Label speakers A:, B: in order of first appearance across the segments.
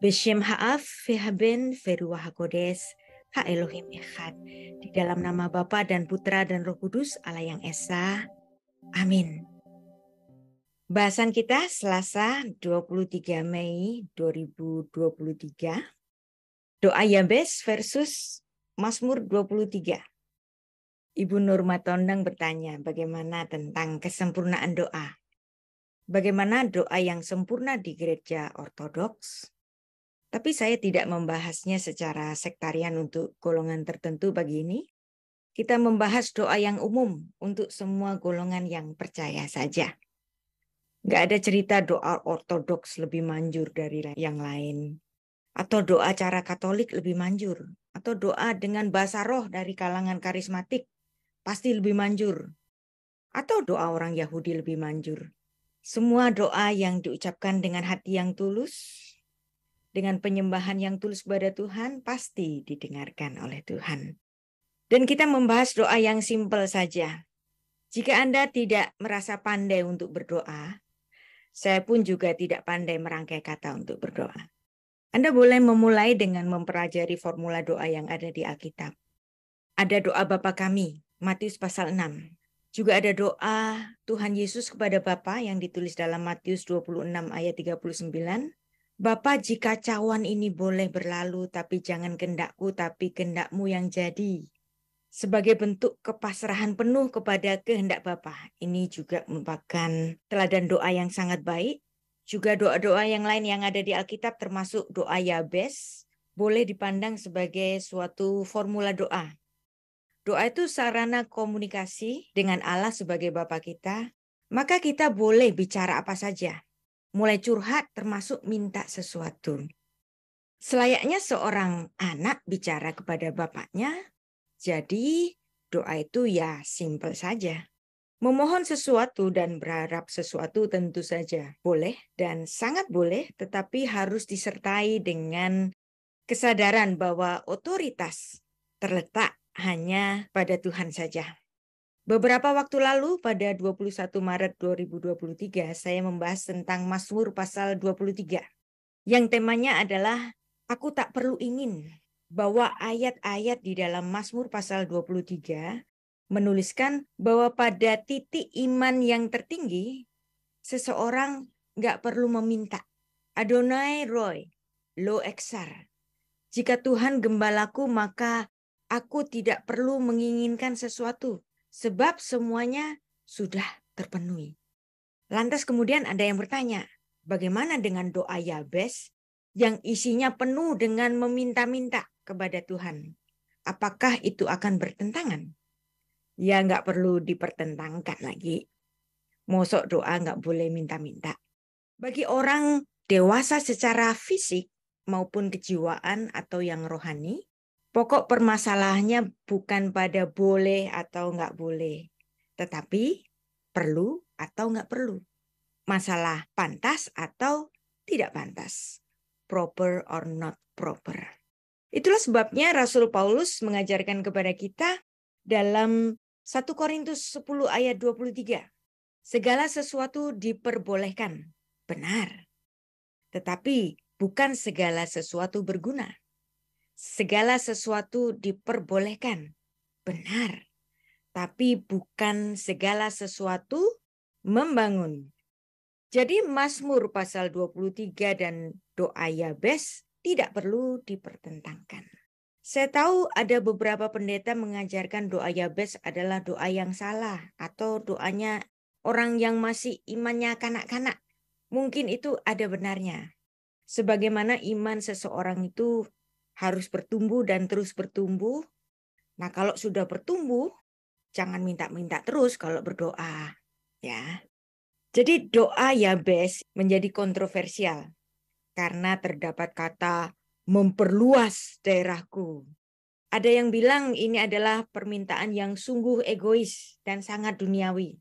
A: Beshem Ha'af, Vehaben, Veruah HaKodes, Ha Elohim Echad. Di dalam nama Bapa dan Putra dan Roh Kudus, Allah yang Esa. Amin. Bahasan kita Selasa 23 Mei 2023. Doa Yabes versus Mazmur 23. Ibu Nurma Tondang bertanya bagaimana tentang kesempurnaan doa. Bagaimana doa yang sempurna di gereja ortodoks? Tapi saya tidak membahasnya secara sektarian untuk golongan tertentu bagi ini. Kita membahas doa yang umum untuk semua golongan yang percaya saja. Nggak ada cerita doa ortodoks lebih manjur dari yang lain. Atau doa cara Katolik lebih manjur. Atau doa dengan bahasa roh dari kalangan karismatik pasti lebih manjur. Atau doa orang Yahudi lebih manjur. Semua doa yang diucapkan dengan hati yang tulus, dengan penyembahan yang tulus kepada Tuhan, pasti didengarkan oleh Tuhan. Dan kita membahas doa yang simpel saja. Jika Anda tidak merasa pandai untuk berdoa, saya pun juga tidak pandai merangkai kata untuk berdoa. Anda boleh memulai dengan mempelajari formula doa yang ada di Alkitab. Ada doa Bapa kami, Matius pasal 6. Juga ada doa Tuhan Yesus kepada Bapa yang ditulis dalam Matius 26 ayat 39. Bapa, jika cawan ini boleh berlalu, tapi jangan kehendakku, tapi kehendak-Mu yang jadi. Sebagai bentuk kepasrahan penuh kepada kehendak Bapa. Ini juga merupakan teladan doa yang sangat baik. Juga doa-doa yang lain yang ada di Alkitab termasuk doa Yabes boleh dipandang sebagai suatu formula doa. Doa itu sarana komunikasi dengan Allah sebagai Bapa kita. Maka kita boleh bicara apa saja. Mulai curhat termasuk minta sesuatu. Selayaknya seorang anak bicara kepada bapaknya, jadi doa itu ya simpel saja. Memohon sesuatu dan berharap sesuatu tentu saja boleh dan sangat boleh, tetapi harus disertai dengan kesadaran bahwa otoritas terletak hanya pada Tuhan saja. Beberapa waktu lalu pada 21 Maret 2023 saya membahas tentang Mazmur pasal 23 yang temanya adalah aku tak perlu ingin, bahwa ayat-ayat di dalam Mazmur pasal 23 menuliskan bahwa pada titik iman yang tertinggi seseorang nggak perlu meminta. Adonai Roy, lo eksar. Jika Tuhan gembalaku maka aku tidak perlu menginginkan sesuatu. Sebab semuanya sudah terpenuhi. Lantas kemudian ada yang bertanya, bagaimana dengan doa Yabes yang isinya penuh dengan meminta-minta kepada Tuhan? Apakah itu akan bertentangan? Ya nggak perlu dipertentangkan lagi. Mosok doa nggak boleh minta-minta. Bagi orang dewasa secara fisik maupun kejiwaan atau yang rohani, pokok permasalahannya bukan pada boleh atau nggak boleh, tetapi perlu atau nggak perlu. Masalah pantas atau tidak pantas. Proper or not proper. Itulah sebabnya Rasul Paulus mengajarkan kepada kita dalam 1 Korintus 10 ayat 23. Segala sesuatu diperbolehkan. Benar. Tetapi bukan segala sesuatu berguna. Segala sesuatu diperbolehkan. Benar. Tapi bukan segala sesuatu membangun. Jadi Mazmur pasal 23 dan doa Yabes tidak perlu dipertentangkan. Saya tahu ada beberapa pendeta mengajarkan doa Yabes adalah doa yang salah atau doanya orang yang masih imannya kanak-kanak. Mungkin itu ada benarnya. Sebagaimana iman seseorang itu harus bertumbuh dan terus bertumbuh. Nah, kalau sudah bertumbuh, jangan minta-minta terus kalau berdoa, ya. Jadi doa Yabes menjadi kontroversial karena terdapat kata memperluas daerahku. Ada yang bilang ini adalah permintaan yang sungguh egois dan sangat duniawi.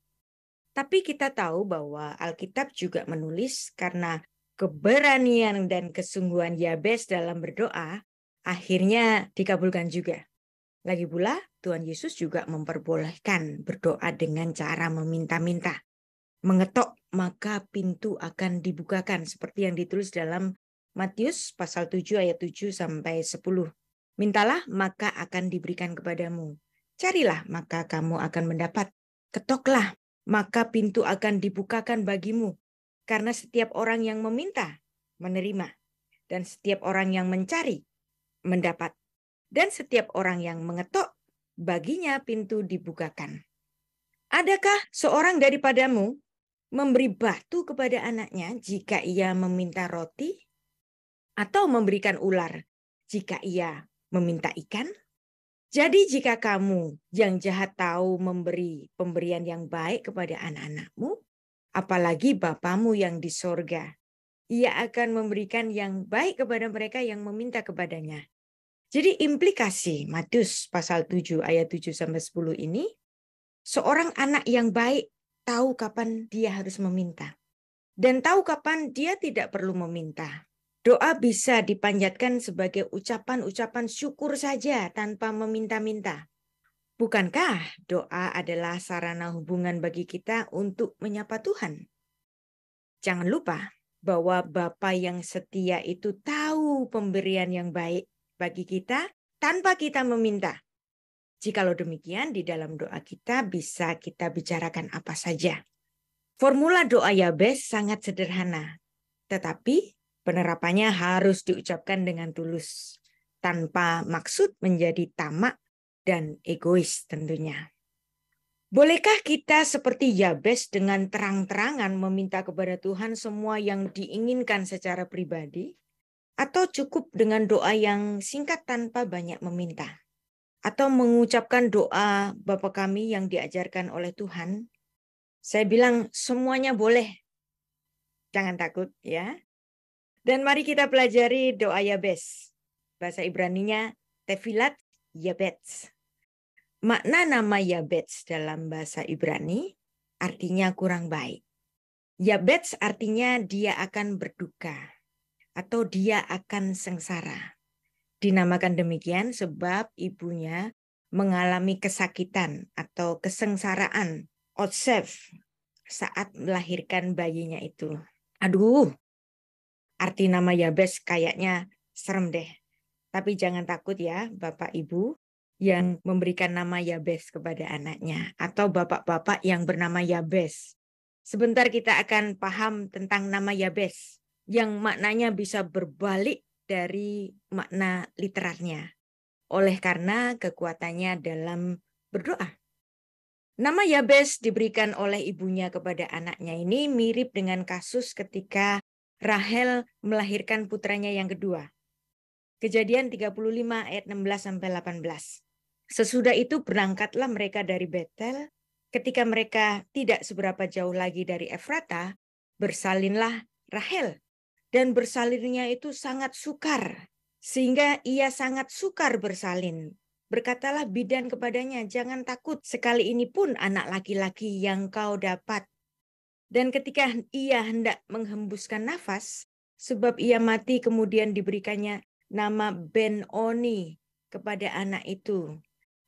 A: Tapi kita tahu bahwa Alkitab juga menulis karena keberanian dan kesungguhan Yabes dalam berdoa akhirnya dikabulkan juga. Lagi pula Tuhan Yesus juga memperbolehkan berdoa dengan cara meminta-minta. Mengetok maka pintu akan dibukakan seperti yang ditulis dalam Matius pasal 7 ayat 7 sampai 10. Mintalah maka akan diberikan kepadamu. Carilah maka kamu akan mendapat. Ketoklah maka pintu akan dibukakan bagimu. Karena setiap orang yang meminta, menerima. Dan setiap orang yang mencari, mendapat. Dan setiap orang yang mengetok, baginya pintu dibukakan. Adakah seorang daripadamu memberi batu kepada anaknya jika ia meminta roti? Atau memberikan ular jika ia meminta ikan? Jadi jika kamu yang jahat tahu memberi pemberian yang baik kepada anak-anakmu, apalagi Bapamu yang di sorga, ia akan memberikan yang baik kepada mereka yang meminta kepadanya. Jadi implikasi Matius pasal 7 ayat 7 sampai 10 ini, seorang anak yang baik tahu kapan dia harus meminta dan tahu kapan dia tidak perlu meminta. Doa bisa dipanjatkan sebagai ucapan-ucapan syukur saja tanpa meminta-minta. Bukankah doa adalah sarana hubungan bagi kita untuk menyapa Tuhan? Jangan lupa bahwa Bapa yang setia itu tahu pemberian yang baik bagi kita tanpa kita meminta. Jikalau demikian, di dalam doa kita bisa kita bicarakan apa saja. Formula doa Yabes sangat sederhana, tetapi penerapannya harus diucapkan dengan tulus, tanpa maksud menjadi tamak dan egois tentunya. Bolehkah kita seperti Yabes dengan terang-terangan meminta kepada Tuhan semua yang diinginkan secara pribadi? Atau cukup dengan doa yang singkat tanpa banyak meminta? Atau mengucapkan doa Bapa kami yang diajarkan oleh Tuhan? Saya bilang semuanya boleh. Jangan takut ya. Dan mari kita pelajari doa Yabes. Bahasa Ibraninya Tefilat Yabes. Makna nama Yabes dalam bahasa Ibrani artinya kurang baik. Yabes artinya dia akan berduka atau dia akan sengsara. Dinamakan demikian sebab ibunya mengalami kesakitan atau kesengsaraan, otsef, saat melahirkan bayinya itu. Aduh, arti nama Yabes kayaknya serem deh. Tapi jangan takut ya Bapak Ibu yang memberikan nama Yabes kepada anaknya. Atau bapak-bapak yang bernama Yabes. Sebentar kita akan paham tentang nama Yabes. Yang maknanya bisa berbalik dari makna literarnya. Oleh karena kekuatannya dalam berdoa. Nama Yabes diberikan oleh ibunya kepada anaknya ini mirip dengan kasus ketika Rahel melahirkan putranya yang kedua. Kejadian 35 ayat 16-18. Sesudah itu berangkatlah mereka dari Betel. Ketika mereka tidak seberapa jauh lagi dari Efrata, bersalinlah Rahel. Dan bersalinnya itu sangat sukar, sehingga ia sangat sukar bersalin. Berkatalah bidan kepadanya, jangan takut, sekali ini pun anak laki-laki yang kau dapat. Dan ketika ia hendak menghembuskan nafas, sebab ia mati kemudian diberikannya nama Ben-Oni kepada anak itu.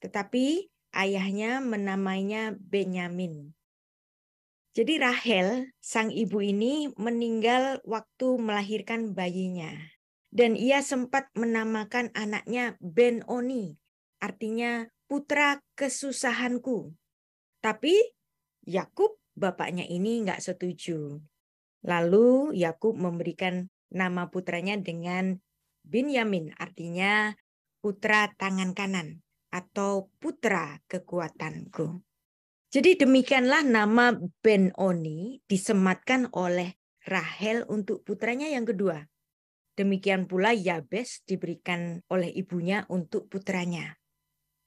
A: Tetapi ayahnya menamainya Benyamin. Jadi Rahel, sang ibu ini meninggal waktu melahirkan bayinya. Dan ia sempat menamakan anaknya Ben-Oni, artinya putra kesusahanku. Tapi Yakub, bapaknya ini nggak setuju. Lalu Yakub memberikan nama putranya dengan Binyamin, artinya putra tangan kanan atau putra kekuatanku. Jadi demikianlah nama Ben-Oni disematkan oleh Rahel untuk putranya yang kedua. Demikian pula Yabes diberikan oleh ibunya untuk putranya.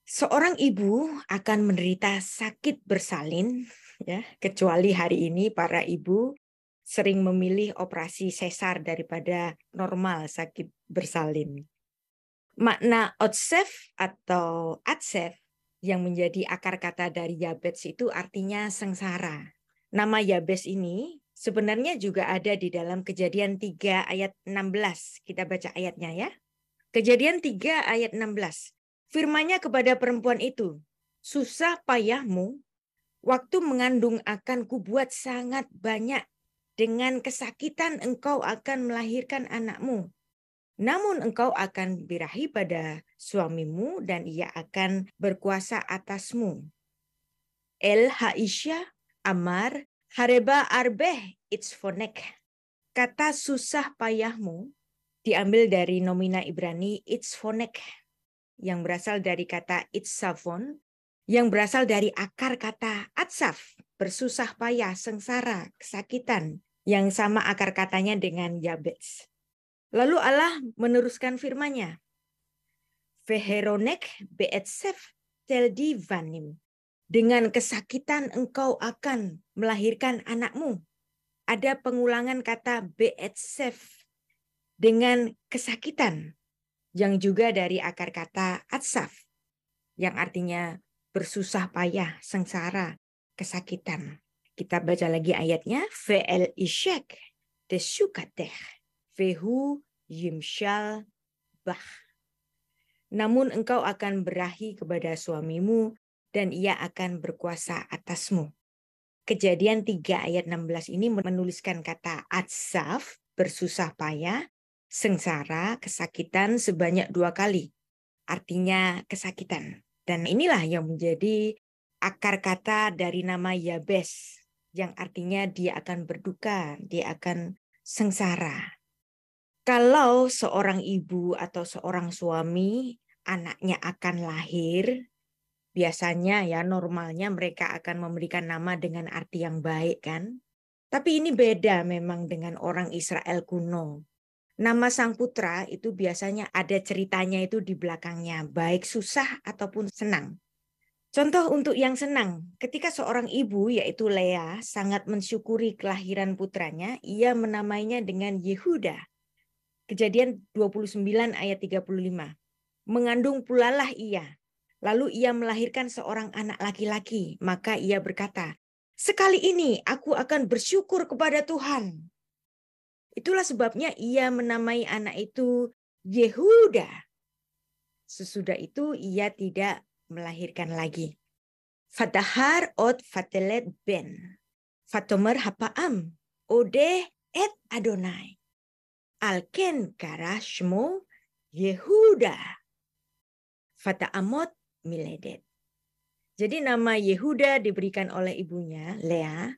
A: Seorang ibu akan menderita sakit bersalin, ya, kecuali hari ini para ibu sering memilih operasi sesar daripada normal sakit bersalin. Makna otsef atau atsef yang menjadi akar kata dari Yabes itu artinya sengsara. Nama Yabes ini sebenarnya juga ada di dalam Kejadian 3 ayat 16. Kita baca ayatnya ya. Kejadian 3 ayat 16. Firman-Nya kepada perempuan itu, susah payahmu, waktu mengandung akan kubuat sangat banyak. dengan kesakitan engkau akan melahirkan anakmu. Namun engkau akan birahi pada suamimu dan ia akan berkuasa atasmu. El Haisha Amar Hareba Arbeh Itzfonek. Kata susah payahmu diambil dari nomina Ibrani Itzfonek yang berasal dari kata Itzavon yang berasal dari akar kata atsaf, bersusah payah, sengsara, kesakitan, yang sama akar katanya dengan Yabes. Lalu Allah meneruskan firman-Nya. Veheronek beetsef teldi vanim. Dengan kesakitan engkau akan melahirkan anakmu. Ada pengulangan kata beetsef dengan kesakitan yang juga dari akar kata atsaf yang artinya bersusah payah, sengsara, kesakitan. Kita baca lagi ayatnya. Ve'el ishek tesukateh vehu yimshal bah. Namun engkau akan berahi kepada suamimu dan ia akan berkuasa atasmu. Kejadian 3 ayat 16 ini menuliskan kata atsaf, bersusah payah, sengsara, kesakitan sebanyak 2 kali. Artinya kesakitan. Dan inilah yang menjadi akar kata dari nama Yabes, yang artinya dia akan berduka, dia akan sengsara. Kalau seorang ibu atau seorang suami anaknya akan lahir, biasanya ya normalnya mereka akan memberikan nama dengan arti yang baik kan. Tapi ini beda memang dengan orang Israel kuno. Nama sang putra itu biasanya ada ceritanya itu di belakangnya, baik susah ataupun senang. Contoh untuk yang senang, ketika seorang ibu yaitu Lea sangat mensyukuri kelahiran putranya, ia menamainya dengan Yehuda. Kejadian 29 ayat 35. Mengandung pulalah ia. Lalu ia melahirkan seorang anak laki-laki. Maka ia berkata, sekali ini aku akan bersyukur kepada Tuhan. Itulah sebabnya ia menamai anak itu Yehuda. Sesudah itu ia tidak melahirkan lagi. Fatahar ot fatelet ben. Fatomer hapaam. Ode et Adonai. Alken kara shmo Yehuda. Fata'amot miledet. Jadi nama Yehuda diberikan oleh ibunya, Lea.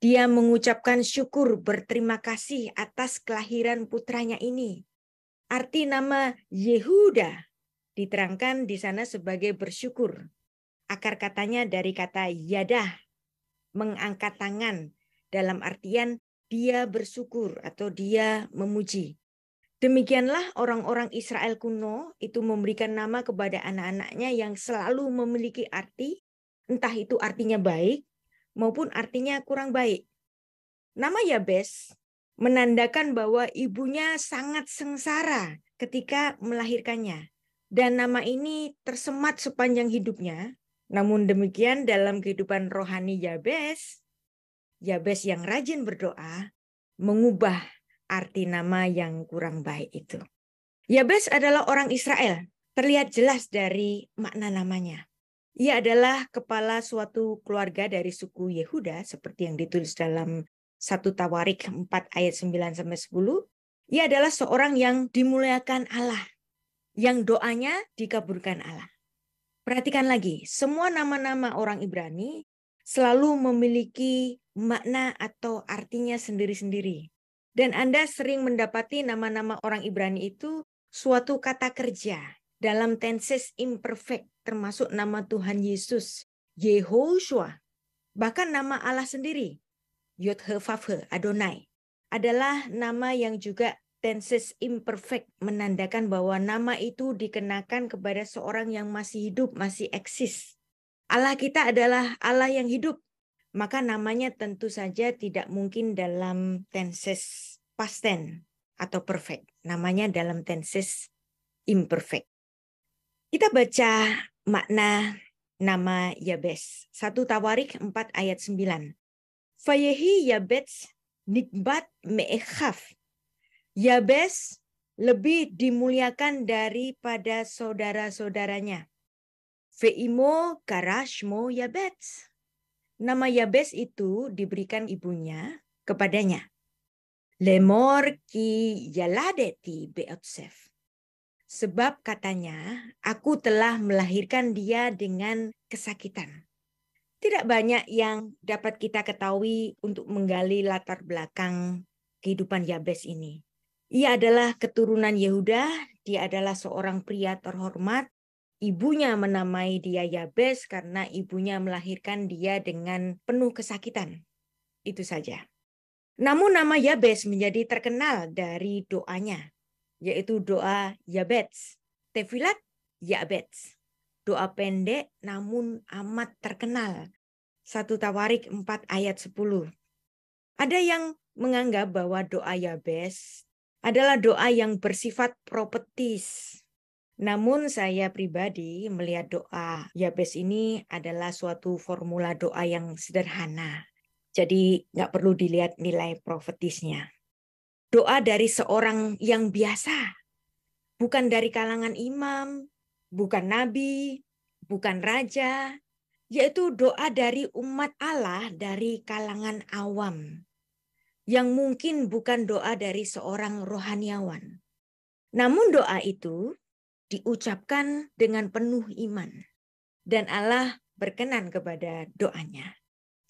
A: Dia mengucapkan syukur berterima kasih atas kelahiran putranya ini. Arti nama Yehuda diterangkan di sana sebagai bersyukur. Akar katanya dari kata yadah, mengangkat tangan, dalam artian dia bersyukur atau dia memuji. Demikianlah orang-orang Israel kuno itu memberikan nama kepada anak-anaknya yang selalu memiliki arti, entah itu artinya baik maupun artinya kurang baik. Nama Yabes menandakan bahwa ibunya sangat sengsara ketika melahirkannya. Dan nama ini tersemat sepanjang hidupnya. Namun demikian dalam kehidupan rohani Yabes yang rajin berdoa, mengubah arti nama yang kurang baik itu. Yabes adalah orang Israel. Terlihat jelas dari makna namanya. Ia adalah kepala suatu keluarga dari suku Yehuda, seperti yang ditulis dalam 1 Tawarik 4 ayat 9-10. Ia adalah seorang yang dimuliakan Allah, yang doanya dikabulkan Allah. Perhatikan lagi, semua nama-nama orang Ibrani selalu memiliki makna atau artinya sendiri-sendiri. Dan Anda sering mendapati nama-nama orang Ibrani itu suatu kata kerja dalam tenses imperfect, termasuk nama Tuhan Yesus, Yehoshua. Bahkan nama Allah sendiri, Yod-He-Vav-He, Adonai, adalah nama yang juga tenses imperfect, menandakan bahwa nama itu dikenakan kepada seorang yang masih hidup, masih eksis. Allah kita adalah Allah yang hidup, maka namanya tentu saja tidak mungkin dalam tenses past tense atau perfect. Namanya dalam tenses imperfect. Kita baca makna nama Yabes. 1 Tawarik 4 ayat 9. Fayehi Yabes nikbat me'ekhaf. Yabes lebih dimuliakan daripada saudara-saudaranya. Ve'imo karashmo Yabes. Nama Yabes itu diberikan ibunya kepadanya. Lemor ki yaladeti beotsef. Sebab katanya, aku telah melahirkan dia dengan kesakitan. Tidak banyak yang dapat kita ketahui untuk menggali latar belakang kehidupan Yabes ini. Ia adalah keturunan Yehuda, dia adalah seorang pria terhormat. Ibunya menamai dia Yabes karena ibunya melahirkan dia dengan penuh kesakitan. Itu saja. Namun nama Yabes menjadi terkenal dari doanya, yaitu doa Yabes. Tefilat Yabes. Doa pendek namun amat terkenal. 1 Tawarik 4 ayat 10. Ada yang menganggap bahwa doa Yabes adalah doa yang bersifat profetis. Namun saya pribadi melihat doa Yabes ini adalah suatu formula doa yang sederhana. Jadi nggak perlu dilihat nilai profetisnya. Doa dari seorang yang biasa, bukan dari kalangan imam, bukan nabi, bukan raja, yaitu doa dari umat Allah dari kalangan awam, yang mungkin bukan doa dari seorang rohaniawan. Namun doa itu diucapkan dengan penuh iman, dan Allah berkenan kepada doanya.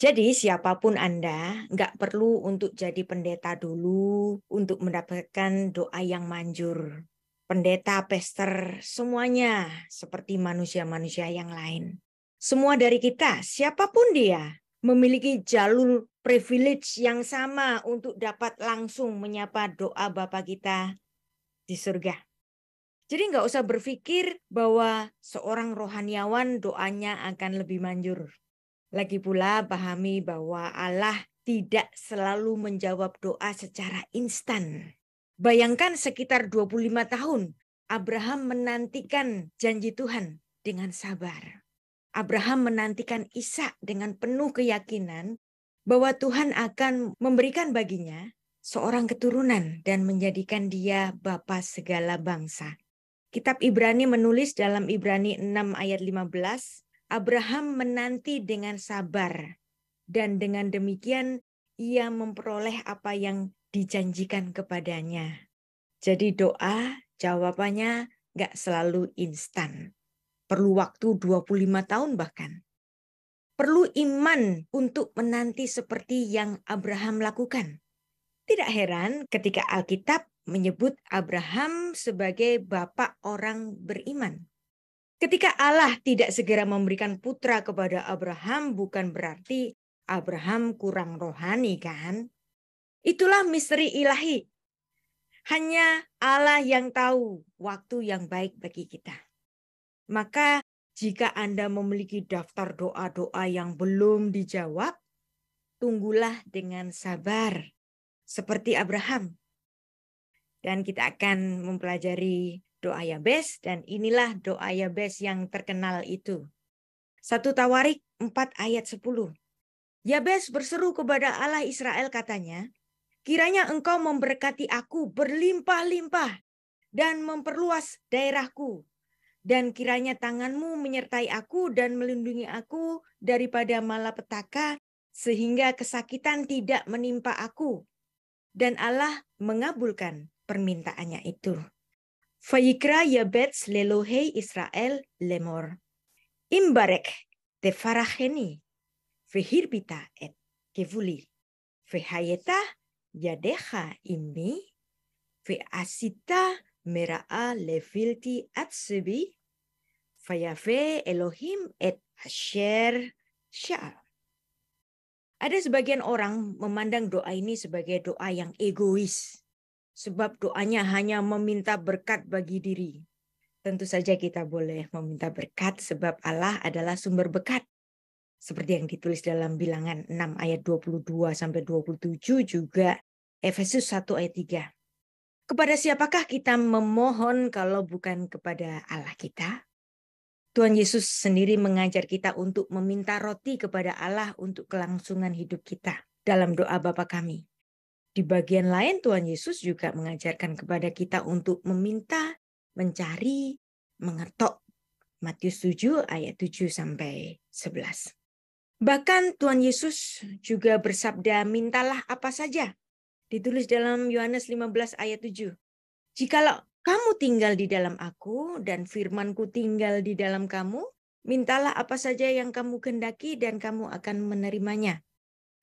A: Jadi siapapun Anda, nggak perlu untuk jadi pendeta dulu untuk mendapatkan doa yang manjur. Pendeta, pester, semuanya seperti manusia-manusia yang lain. Semua dari kita, siapapun dia, memiliki jalur privilege yang sama untuk dapat langsung menyapa doa Bapa kita di surga. Jadi nggak usah berpikir bahwa seorang rohaniawan doanya akan lebih manjur. Lagi pula pahami bahwa Allah tidak selalu menjawab doa secara instan. Bayangkan sekitar 25 tahun Abraham menantikan janji Tuhan dengan sabar. Abraham menantikan Ishak dengan penuh keyakinan bahwa Tuhan akan memberikan baginya seorang keturunan dan menjadikan dia bapa segala bangsa. Kitab Ibrani menulis dalam Ibrani 6 ayat 15, Abraham menanti dengan sabar, dan dengan demikian ia memperoleh apa yang dijanjikan kepadanya. Jadi doa jawabannya nggak selalu instan. Perlu waktu 25 tahun bahkan. Perlu iman untuk menanti seperti yang Abraham lakukan. Tidak heran ketika Alkitab menyebut Abraham sebagai bapak orang beriman. Ketika Allah tidak segera memberikan putra kepada Abraham, bukan berarti Abraham kurang rohani, kan? Itulah misteri ilahi. Hanya Allah yang tahu waktu yang baik bagi kita. Maka jika Anda memiliki daftar doa-doa yang belum dijawab, tunggulah dengan sabar, seperti Abraham. Dan kita akan mempelajari doa Yabes, dan inilah doa Yabes yang terkenal itu. 1 Tawarik 4 ayat 10. Yabes berseru kepada Allah Israel katanya, kiranya engkau memberkati aku berlimpah-limpah dan memperluas daerahku. Dan kiranya tanganmu menyertai aku dan melindungi aku daripada malapetaka sehingga kesakitan tidak menimpa aku. Dan Allah mengabulkan permintaannya itu. Vayikra Yabes lelohei Israel lemor. Imbarek tefaracheni, vehirbita et kevuli, vehayeta yadecha immi, veasita meraa levilti atsebi, vayave Elohim et asher sya'al. Ada sebagian orang memandang doa ini sebagai doa yang egois, sebab doanya hanya meminta berkat bagi diri. Tentu saja kita boleh meminta berkat sebab Allah adalah sumber berkat. Seperti yang ditulis dalam Bilangan 6 ayat 22-27, juga Efesus 1 ayat 3. Kepada siapakah kita memohon kalau bukan kepada Allah kita? Tuhan Yesus sendiri mengajar kita untuk meminta roti kepada Allah untuk kelangsungan hidup kita dalam doa Bapa kami. Di bagian lain Tuhan Yesus juga mengajarkan kepada kita untuk meminta, mencari, mengetok. Matius 7 ayat 7-11. Bahkan Tuhan Yesus juga bersabda, mintalah apa saja Ditulis dalam Yohanes 15 ayat 7. Jikalau kamu tinggal di dalam aku dan firman-Ku tinggal di dalam kamu, mintalah apa saja yang kamu kehendaki dan kamu akan menerimanya.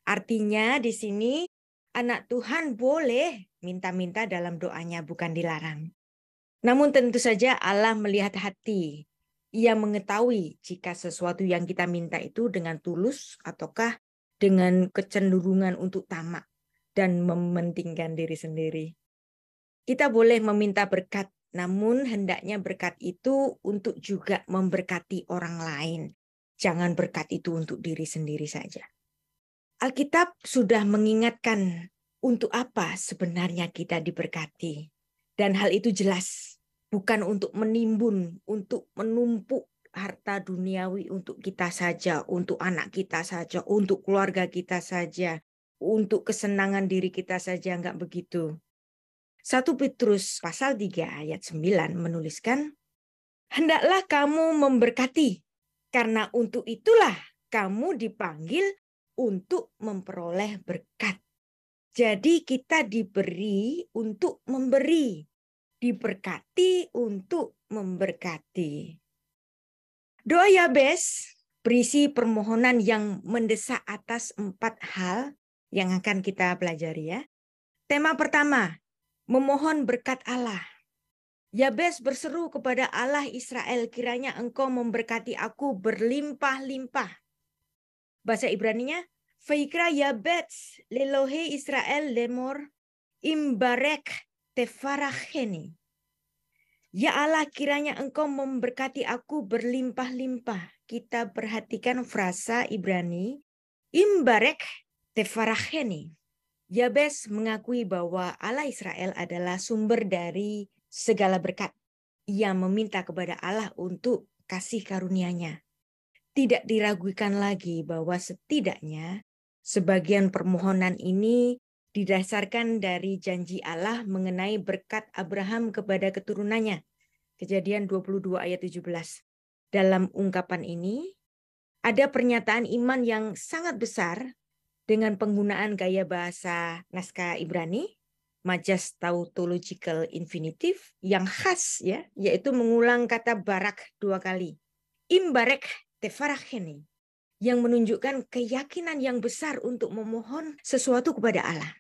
A: Artinya di sini anak Tuhan boleh minta-minta dalam doanya, bukan dilarang. Namun tentu saja Allah melihat hati. Ia mengetahui jika sesuatu yang kita minta itu dengan tulus ataukah dengan kecenderungan untuk tamak dan mementingkan diri sendiri. Kita boleh meminta berkat, namun hendaknya berkat itu untuk juga memberkati orang lain. Jangan berkat itu untuk diri sendiri saja. Alkitab sudah mengingatkan untuk apa sebenarnya kita diberkati. Dan hal itu jelas, bukan untuk menimbun, untuk menumpuk harta duniawi untuk kita saja, untuk anak kita saja, untuk keluarga kita saja, untuk kesenangan diri kita saja, enggak begitu. 1 Petrus pasal 3 ayat 9 menuliskan, hendaklah kamu memberkati, karena untuk itulah kamu dipanggil untuk memperoleh berkat. Jadi kita diberi untuk memberi, diberkati untuk memberkati. Doa Yabes berisi permohonan yang mendesak atas 4 hal yang akan kita pelajari ya. Tema pertama, memohon berkat Allah. Yabes berseru kepada Allah Israel, kiranya engkau memberkati aku berlimpah-limpah. Bahasa Ibraninya, Vaikra Yabes lelohe Israel lemor imbarek tefaracheni. Ya Allah, kiranya engkau memberkati aku berlimpah-limpah. Kita perhatikan frasa Ibrani, imbarek tefaracheni. Yabes mengakui bahwa Allah Israel adalah sumber dari segala berkat. Ia meminta kepada Allah untuk kasih karunia-Nya. Tidak diragukan lagi bahwa setidaknya sebagian permohonan ini didasarkan dari janji Allah mengenai berkat Abraham kepada keturunannya. Kejadian 22 ayat 17. Dalam ungkapan ini, ada pernyataan iman yang sangat besar dengan penggunaan gaya bahasa naskah Ibrani, majas tautological infinitive, yang khas ya, yaitu mengulang kata barak 2 kali. Imbarek tefaracheni, yang menunjukkan keyakinan yang besar untuk memohon sesuatu kepada Allah.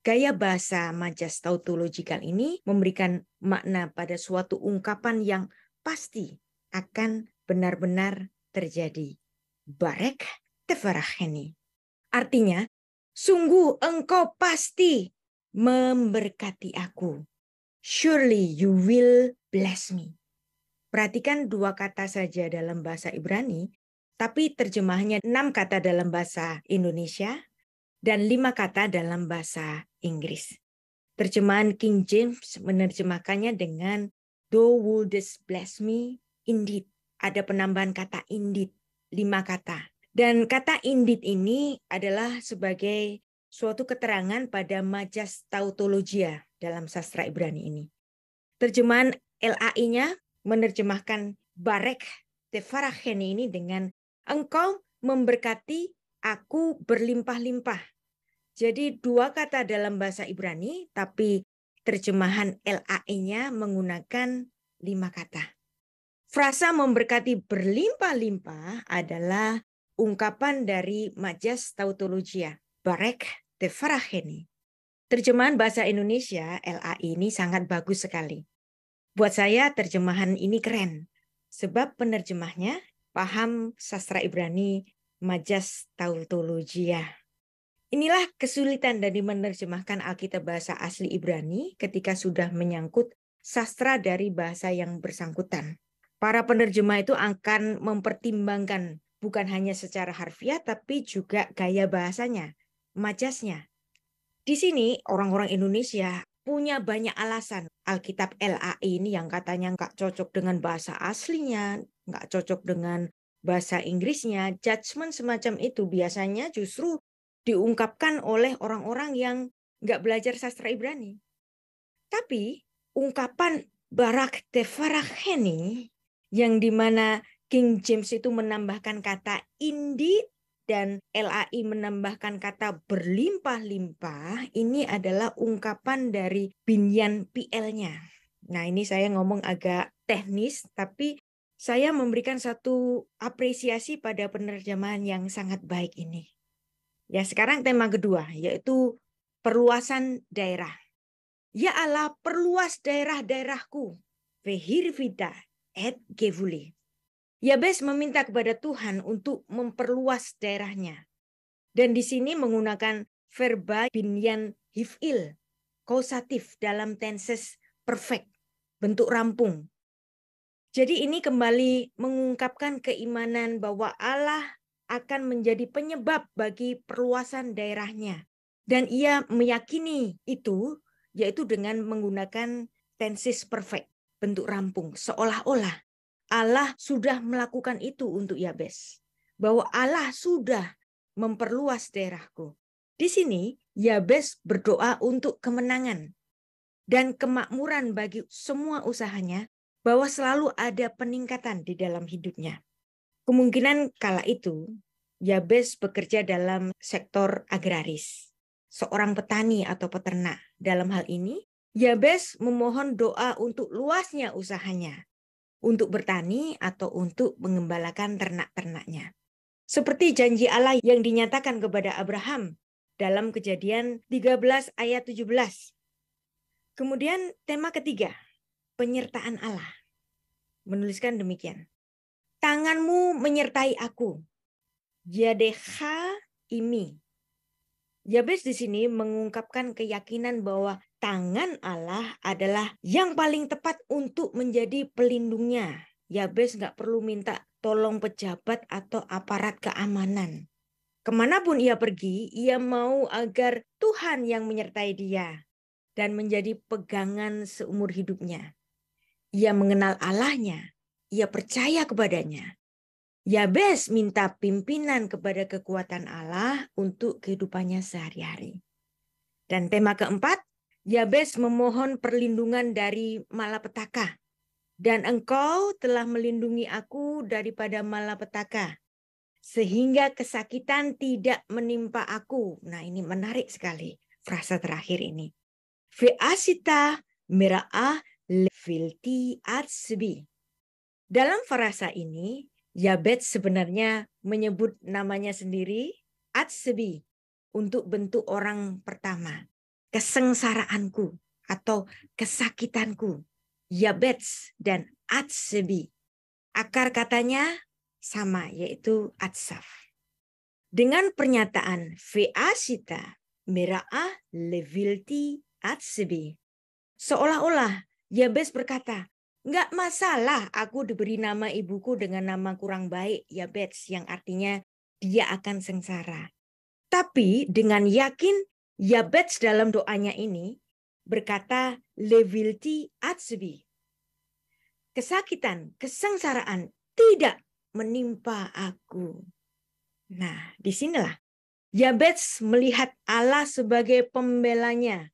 A: Gaya bahasa majas tautological ini memberikan makna pada suatu ungkapan yang pasti akan benar-benar terjadi. Barek tefaracheni. Artinya, sungguh engkau pasti memberkati aku. Surely you will bless me. Perhatikan 2 kata saja dalam bahasa Ibrani, tapi terjemahannya 6 kata dalam bahasa Indonesia dan 5 kata dalam bahasa Inggris. Terjemahan King James menerjemahkannya dengan thou wouldest bless me indeed. Ada penambahan kata indeed, 5 kata. Dan kata indeed ini adalah sebagai suatu keterangan pada majas tautologia dalam sastra Ibrani ini. Terjemahan LAI-nya menerjemahkan barek tefaracheni ini dengan engkau memberkati aku berlimpah-limpah. Jadi 2 kata dalam bahasa Ibrani, tapi terjemahan LAI-nya menggunakan 5 kata. Frasa memberkati berlimpah-limpah adalah ungkapan dari majas tautologia, barek tefaracheni. Terjemahan bahasa Indonesia, LAI ini sangat bagus sekali. Buat saya terjemahan ini keren, sebab penerjemahnya paham sastra Ibrani majas tautologia. Inilah kesulitan dari menerjemahkan Alkitab bahasa asli Ibrani ketika sudah menyangkut sastra dari bahasa yang bersangkutan. Para penerjemah itu akan mempertimbangkan bukan hanya secara harfiah, tapi juga gaya bahasanya, majasnya. Di sini orang-orang Indonesia punya banyak alasan. Alkitab LAI ini yang katanya nggak cocok dengan bahasa aslinya, nggak cocok dengan bahasa Inggrisnya. Judgment semacam itu biasanya justru diungkapkan oleh orang-orang yang nggak belajar sastra Ibrani. Tapi ungkapan barak tefaracheni yang dimana King James itu menambahkan kata indeed dan LAI menambahkan kata berlimpah-limpah, ini adalah ungkapan dari Binyan PL-nya. Nah, ini saya ngomong agak teknis, tapi saya memberikan satu apresiasi pada penerjemahan yang sangat baik ini. Ya, sekarang tema kedua, yaitu perluasan daerah. Ya Allah, perluas daerah-daerahku. Vehirvita et gevuli. Yabes meminta kepada Tuhan untuk memperluas daerahnya. Dan di sini menggunakan verba binyan hif'il, kausatif dalam tenses perfect, bentuk rampung. Jadi ini kembali mengungkapkan keimanan bahwa Allah akan menjadi penyebab bagi perluasan daerahnya. Dan ia meyakini itu, yaitu dengan menggunakan tenses perfect, bentuk rampung, seolah-olah Allah sudah melakukan itu untuk Yabes. Bahwa Allah sudah memperluas daerahku. Di sini Yabes berdoa untuk kemenangan dan kemakmuran bagi semua usahanya, bahwa selalu ada peningkatan di dalam hidupnya. Kemungkinan kala itu Yabes bekerja dalam sektor agraris. Seorang petani atau peternak. Dalam hal ini Yabes memohon doa untuk luasnya usahanya, untuk bertani atau untuk mengembalakan ternak-ternaknya. Seperti janji Allah yang dinyatakan kepada Abraham dalam Kejadian 13 ayat 17. Kemudian tema ketiga, penyertaan Allah. Menuliskan demikian. Tanganmu menyertai aku. Yadecha imi. Yabes di sini mengungkapkan keyakinan bahwa tangan Allah adalah yang paling tepat untuk menjadi pelindungnya. Yabes nggak perlu minta tolong pejabat atau aparat keamanan. Kemanapun ia pergi, ia mau agar Tuhan yang menyertai dia dan menjadi pegangan seumur hidupnya. Ia mengenal Allahnya, ia percaya kepadanya. Yabes minta pimpinan kepada kekuatan Allah untuk kehidupannya sehari-hari. Dan tema keempat, Yabes memohon perlindungan dari malapetaka. Dan engkau telah melindungi aku daripada malapetaka, sehingga kesakitan tidak menimpa aku. Nah, ini menarik sekali frasa terakhir ini. Ve'asita mera'ah levilti atsbi. Dalam frasa ini, Yabes sebenarnya menyebut namanya sendiri, atsbi, untuk bentuk orang pertama. Kesengsaraanku atau kesakitanku. Yabes dan atsbi. Akar katanya sama, yaitu atsaf. Dengan pernyataan ve'asita mera'ah levilti atsbi, seolah-olah Yabes berkata, enggak masalah aku diberi nama ibuku dengan nama kurang baik, Yabes, yang artinya dia akan sengsara. Tapi dengan yakin, Yabes dalam doanya ini berkata, levilti atsbi. Kesakitan, kesengsaraan tidak menimpa aku. Nah, disinilah Yabes melihat Allah sebagai pembelanya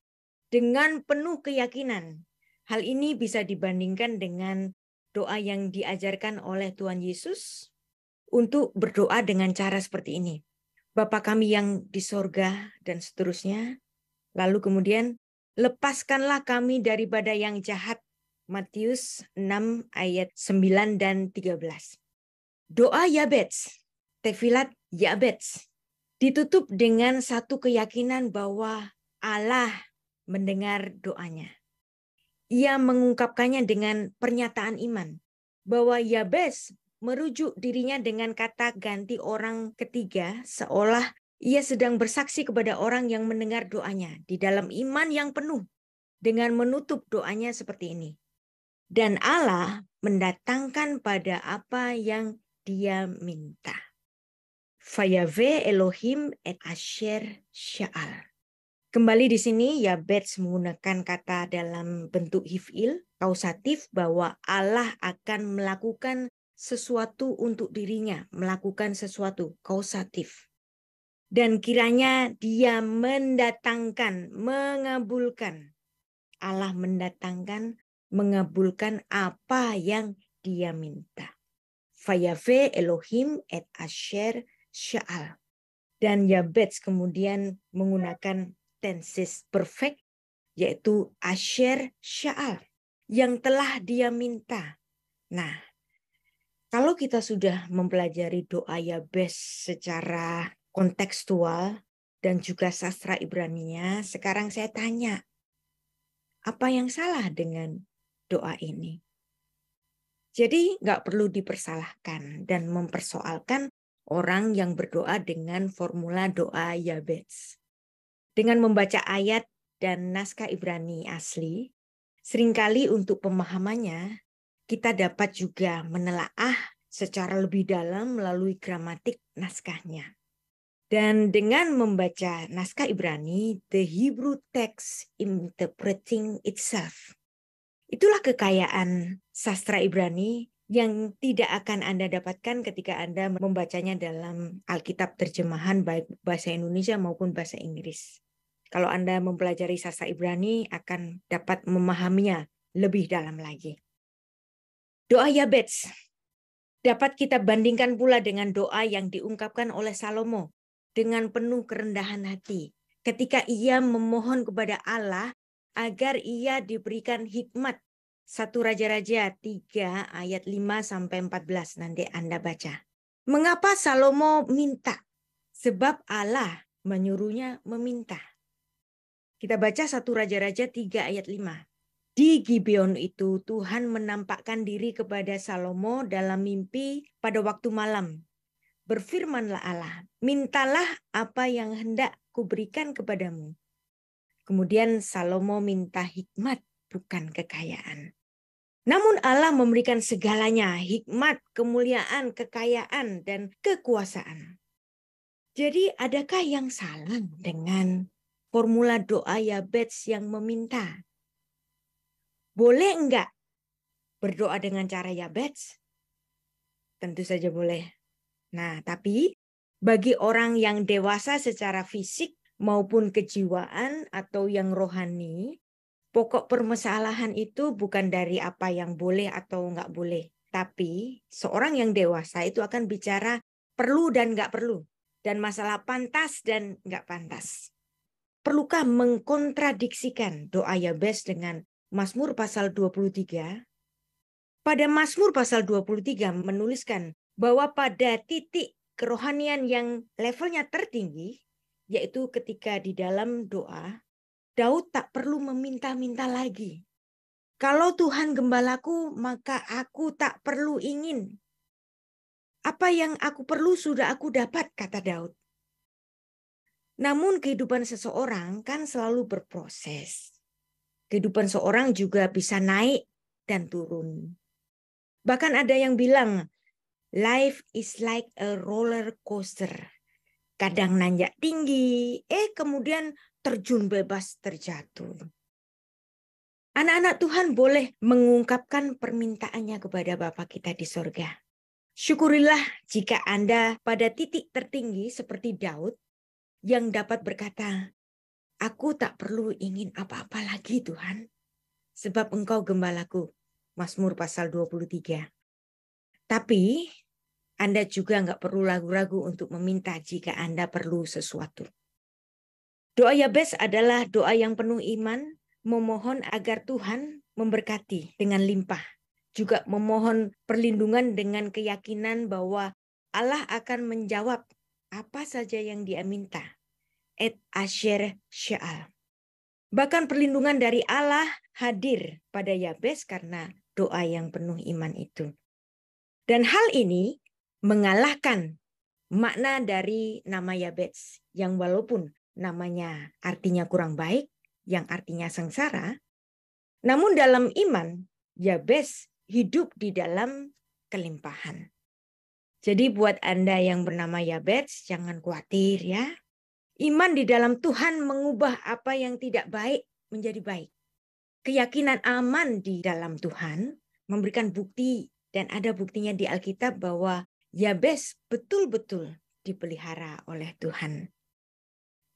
A: dengan penuh keyakinan. Hal ini bisa dibandingkan dengan doa yang diajarkan oleh Tuhan Yesus untuk berdoa dengan cara seperti ini. Bapa kami yang di sorga dan seterusnya. Lalu kemudian, lepaskanlah kami daripada yang jahat. Matius 6 ayat 9 dan 13. Doa Yabes, tefilat Yabes, ditutup dengan satu keyakinan bahwa Allah mendengar doanya. Ia mengungkapkannya dengan pernyataan iman bahwa Yabes merujuk dirinya dengan kata ganti orang ketiga, seolah ia sedang bersaksi kepada orang yang mendengar doanya di dalam iman yang penuh dengan menutup doanya seperti ini. Dan Allah mendatangkan pada apa yang dia minta. Fayave Elohim et asher sya'al. Kembali di sini Yabes menggunakan kata dalam bentuk hif'il, kausatif, bahwa Allah akan melakukan sesuatu untuk dirinya, melakukan sesuatu, kausatif. Dan kiranya dia mendatangkan, mengabulkan. Allah mendatangkan, mengabulkan apa yang dia minta. Fayave Elohim et asher sya'al. Dan Yabets kemudian menggunakan tenses perfect, yaitu Asher Sya'al, yang telah dia minta. Nah, kalau kita sudah mempelajari doa Yabes secara kontekstual dan juga sastra Ibraninya, sekarang saya tanya, apa yang salah dengan doa ini? Jadi nggak perlu dipersalahkan dan mempersoalkan orang yang berdoa dengan formula doa Yabes. Dengan membaca ayat dan naskah Ibrani asli, seringkali untuk pemahamannya, kita dapat juga menelaah secara lebih dalam melalui gramatik naskahnya. Dan dengan membaca naskah Ibrani, the Hebrew text interpreting itself. Itulah kekayaan sastra Ibrani yang tidak akan Anda dapatkan ketika Anda membacanya dalam Alkitab terjemahan baik bahasa Indonesia maupun bahasa Inggris. Kalau Anda mempelajari sastra Ibrani akan dapat memahaminya lebih dalam lagi. Doa Yabets dapat kita bandingkan pula dengan doa yang diungkapkan oleh Salomo dengan penuh kerendahan hati ketika ia memohon kepada Allah agar ia diberikan hikmat. 1 Raja-Raja 3 ayat 5-14 nanti Anda baca. Mengapa Salomo minta? Sebab Allah menyuruhnya meminta. Kita baca 1 Raja-Raja 3 ayat 5. Di Gibeon itu Tuhan menampakkan diri kepada Salomo dalam mimpi pada waktu malam. Berfirmanlah Allah, mintalah apa yang hendak kuberikan kepadamu. Kemudian Salomo minta hikmat, bukan kekayaan. Namun Allah memberikan segalanya, hikmat, kemuliaan, kekayaan, dan kekuasaan. Jadi adakah yang salah dengan formula doa Yabets yang meminta? Boleh enggak berdoa dengan cara Yabets? Tentu saja boleh. Nah, tapi bagi orang yang dewasa secara fisik maupun kejiwaan atau yang rohani, pokok permasalahan itu bukan dari apa yang boleh atau enggak boleh. Tapi seorang yang dewasa itu akan bicara perlu dan enggak perlu. Dan masalah pantas dan enggak pantas. Perlukah mengkontradiksikan doa Yabes dengan Mazmur pasal 23? Pada Mazmur pasal 23 menuliskan bahwa pada titik kerohanian yang levelnya tertinggi, yaitu ketika di dalam doa, Daud tak perlu meminta-minta lagi. Kalau Tuhan gembalaku, maka aku tak perlu ingin. Apa yang aku perlu sudah aku dapat, kata Daud. Namun kehidupan seseorang kan selalu berproses. Kehidupan seorang juga bisa naik dan turun. Bahkan ada yang bilang, life is like a roller coaster. Kadang nanjak tinggi, kemudian terjun bebas terjatuh. Anak-anak Tuhan boleh mengungkapkan permintaannya kepada Bapa kita di sorga. Syukurilah jika Anda pada titik tertinggi seperti Daud yang dapat berkata, aku tak perlu ingin apa-apa lagi Tuhan, sebab Engkau gembalaku. Mazmur pasal 23. Tapi Anda juga nggak perlu ragu-ragu untuk meminta jika Anda perlu sesuatu. Doa Yabes adalah doa yang penuh iman, memohon agar Tuhan memberkati dengan limpah. Juga memohon perlindungan dengan keyakinan bahwa Allah akan menjawab apa saja yang dia minta. Et Asher Sya'al. Bahkan perlindungan dari Allah hadir pada Yabes karena doa yang penuh iman itu. Dan hal ini mengalahkan makna dari nama Yabes yang walaupun namanya artinya kurang baik, yang artinya sengsara, namun dalam iman Yabes hidup di dalam kelimpahan. Jadi buat Anda yang bernama Yabes, jangan khawatir ya. Iman di dalam Tuhan mengubah apa yang tidak baik menjadi baik. Keyakinan aman di dalam Tuhan memberikan bukti dan ada buktinya di Alkitab bahwa Yabes betul-betul dipelihara oleh Tuhan.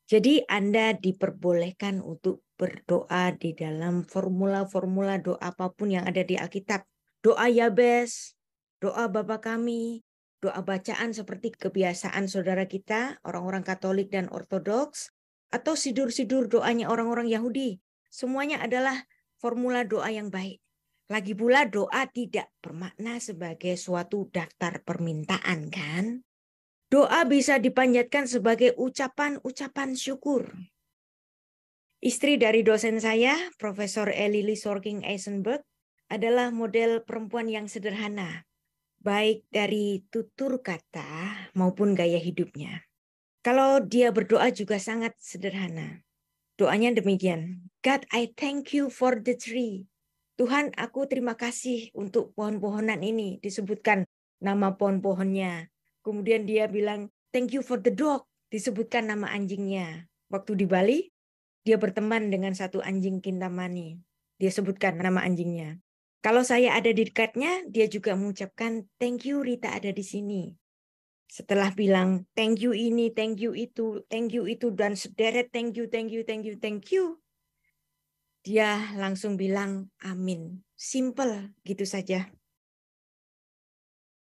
A: Jadi Anda diperbolehkan untuk berdoa di dalam formula-formula doa apapun yang ada di Alkitab. Doa Yabes, doa Bapa kami, doa bacaan seperti kebiasaan saudara kita, orang-orang Katolik dan Ortodoks, atau sidur-sidur doanya orang-orang Yahudi. Semuanya adalah formula doa yang baik. Lagi pula doa tidak bermakna sebagai suatu daftar permintaan, kan? Doa bisa dipanjatkan sebagai ucapan-ucapan syukur. Istri dari dosen saya, Profesor Elili Sorking Eisenberg, adalah model perempuan yang sederhana, baik dari tutur kata maupun gaya hidupnya. Kalau dia berdoa juga sangat sederhana. Doanya demikian, God, I thank you for the tree. Tuhan, aku terima kasih untuk pohon-pohonan ini. Disebutkan nama pohon-pohonnya. Kemudian dia bilang, thank you for the dog. Disebutkan nama anjingnya. Waktu di Bali, dia berteman dengan satu anjing Kintamani. Dia sebutkan nama anjingnya. Kalau saya ada di dekatnya, dia juga mengucapkan, thank you Rita ada di sini. Setelah bilang, thank you ini, thank you itu, dan sederet thank you. Dia langsung bilang, amin. Simple, gitu saja.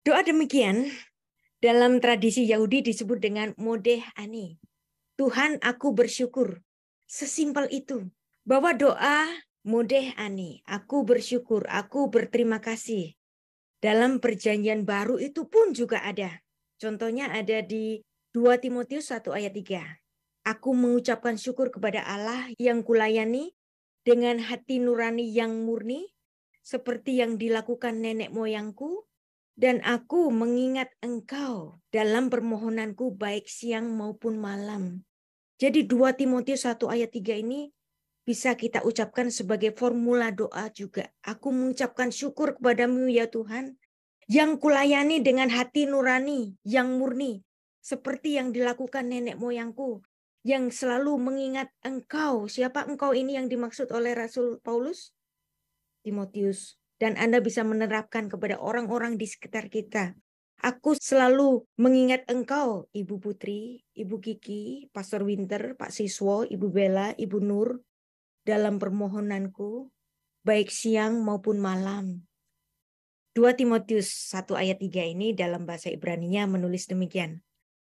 A: Doa demikian, dalam tradisi Yahudi disebut dengan modeh ani. Tuhan, aku bersyukur. Sesimpel itu. Bahwa doa modeh ani, aku bersyukur, aku berterima kasih. Dalam perjanjian baru itu pun juga ada. Contohnya ada di 2 Timotius 1 ayat 3. Aku mengucapkan syukur kepada Allah yang kulayani dengan hati nurani yang murni, seperti yang dilakukan nenek moyangku, dan aku mengingat engkau dalam permohonanku baik siang maupun malam. Jadi 2 Timotius 1 ayat 3 ini bisa kita ucapkan sebagai formula doa juga. Aku mengucapkan syukur kepadamu ya Tuhan, yang kulayani dengan hati nurani, yang murni, seperti yang dilakukan nenek moyangku, yang selalu mengingat engkau. Siapa engkau ini yang dimaksud oleh Rasul Paulus? Timotius. Dan Anda bisa menerapkan kepada orang-orang di sekitar kita. Aku selalu mengingat engkau, Ibu Putri, Ibu Kiki, Pastor Winter, Pak Siswo, Ibu Bella, Ibu Nur, dalam permohonanku, baik siang maupun malam. 2 Timotius 1 ayat 3 ini dalam bahasa Ibraninya menulis demikian.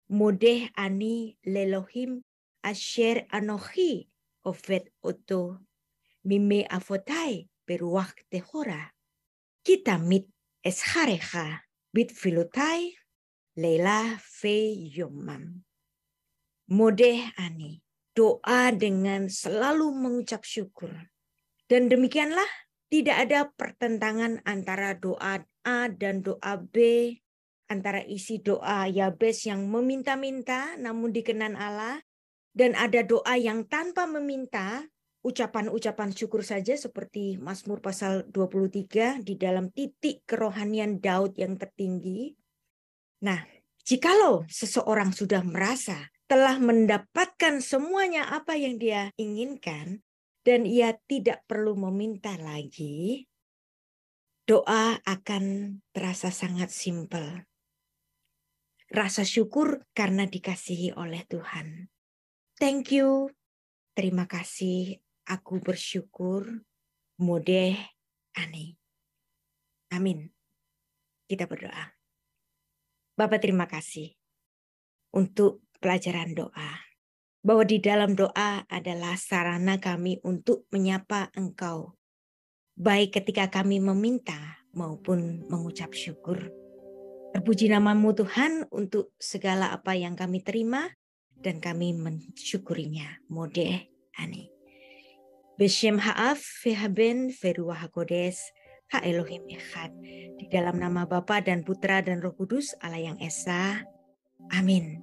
A: Modeh ani lelohim asher anochi ovet oto mime avotai beruach tehora. Kita mit esharecha bit filotai leila fe yomam. Modeh ani, doa dengan selalu mengucap syukur. Dan demikianlah tidak ada pertentangan antara doa A dan doa B, antara isi doa Yabes yang meminta-minta namun dikenan Allah, dan ada doa yang tanpa meminta, ucapan-ucapan syukur saja seperti Mazmur pasal 23 di dalam titik kerohanian Daud yang tertinggi. Nah, jikalau seseorang sudah merasa telah mendapatkan semuanya apa yang dia inginkan, dan ia tidak perlu meminta lagi, doa akan terasa sangat simpel. Rasa syukur karena dikasihi oleh Tuhan. Thank you, terima kasih, aku bersyukur, modeh ani. Amin. Kita berdoa. Bapa terima kasih untuk pelajaran doa. Bahwa di dalam doa adalah sarana kami untuk menyapa Engkau. Baik ketika kami meminta maupun mengucap syukur. Terpuji namamu Tuhan untuk segala apa yang kami terima dan kami mensyukurinya. Modeh ani. Beshem ha'af ve'haben ve'ruah hakodes ha Elohim echad. Di dalam nama Bapa dan Putra dan Roh Kudus Allah yang Esa. Amin.